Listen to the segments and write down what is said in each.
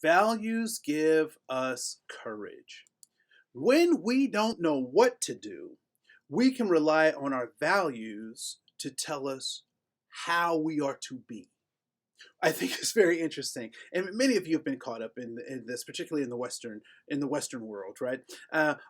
Values give us courage. When we don't know what to do, we can rely on our values to tell us how we are to be. I think it's very interesting, and many of you have been caught up in this, particularly in the Western world, right?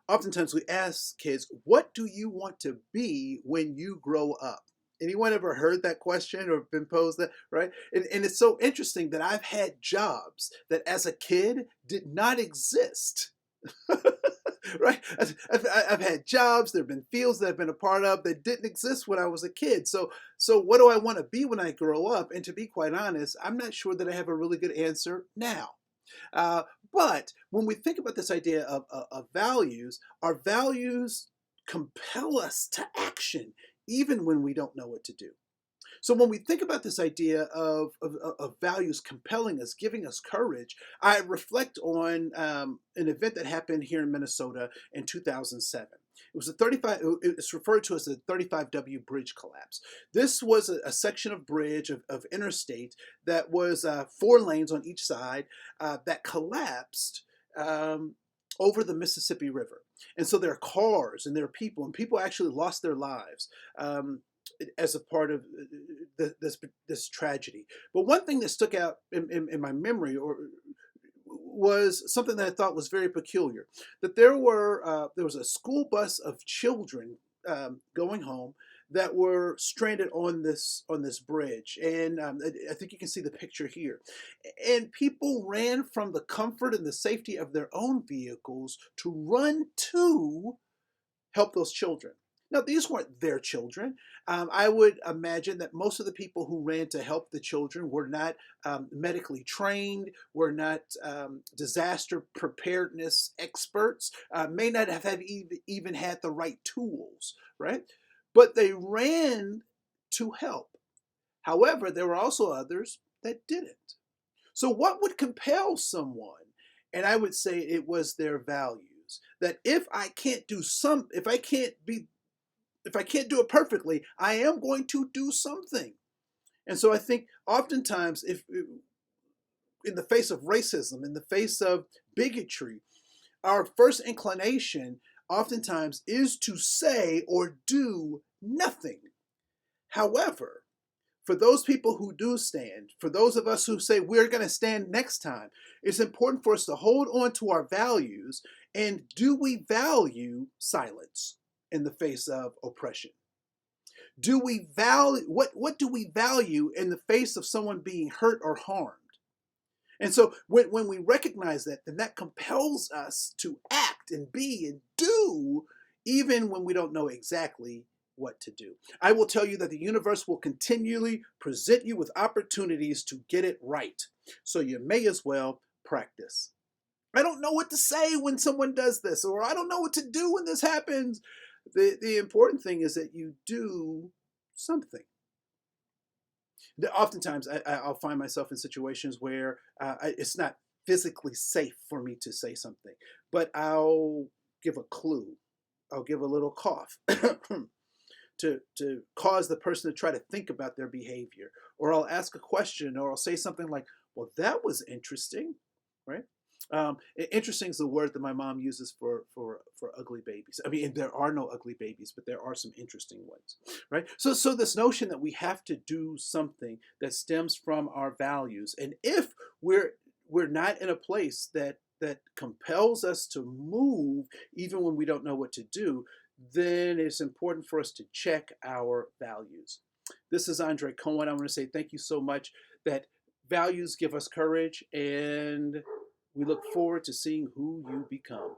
Oftentimes we ask kids, "What do you want to be when you grow up?" Anyone ever heard that question or been posed that, right? And it's so interesting that I've had jobs that as a kid did not exist. Right? I've had jobs. There have been fields that I've been a part of that didn't exist when I was a kid. So what do I want to be when I grow up? And to be quite honest, I'm not sure that I have a really good answer now. Uh, but when we think about this idea of values, our values compel us to action, even when we don't know what to do. So when we think about this idea of values compelling us, giving us courage, I reflect on an event that happened here in Minnesota in 2007. It was a 35. It's referred to as the 35W bridge collapse. This was a section of bridge of interstate that was 4 lanes on each side that collapsed over the Mississippi River. And so there are cars and there are people, and people actually lost their lives. As a part of this tragedy. But one thing that stuck out in my memory was something that I thought was very peculiar. That there was a school bus of children going home that were stranded on this bridge, and I think you can see the picture here. And people ran from the comfort and the safety of their own vehicles to run to help those children. Now, these weren't their children. I would imagine that most of the people who ran to help the children were not medically trained, were not disaster preparedness experts, may not have even had the right tools, right? But they ran to help. However, there were also others that didn't. So what would compel someone? And I would say it was their values. That if I can't do it perfectly, I am going to do something. And so I think oftentimes, if in the face of racism, in the face of bigotry, our first inclination oftentimes is to say or do nothing. However, for those people who do stand, for those of us who say we're going to stand next time, it's important for us to hold on to our values. And do we value silence in the face of oppression? Do we value what do we value in the face of someone being hurt or harmed? And so when we recognize that, then that compels us to act and be and do, even when we don't know exactly what to do. I will tell you that the universe will continually present you with opportunities to get it right. So you may as well practice. I don't know what to say when someone does this, or I don't know what to do when this happens. The important thing is that you do something. Oftentimes, I'll find myself in situations where it's not physically safe for me to say something, but I'll give a clue. I'll give a little cough to cause the person to try to think about their behavior. Or I'll ask a question, or I'll say something like, well, that was interesting, right? Interesting is the word that my mom uses for ugly babies. I mean, there are no ugly babies, but there are some interesting ones, right? So this notion that we have to do something that stems from our values, and if we're not in a place that compels us to move, even when we don't know what to do, then it's important for us to check our values. This is Andre Koen. I want to say thank you so much. That values give us courage, and we look forward to seeing who you become.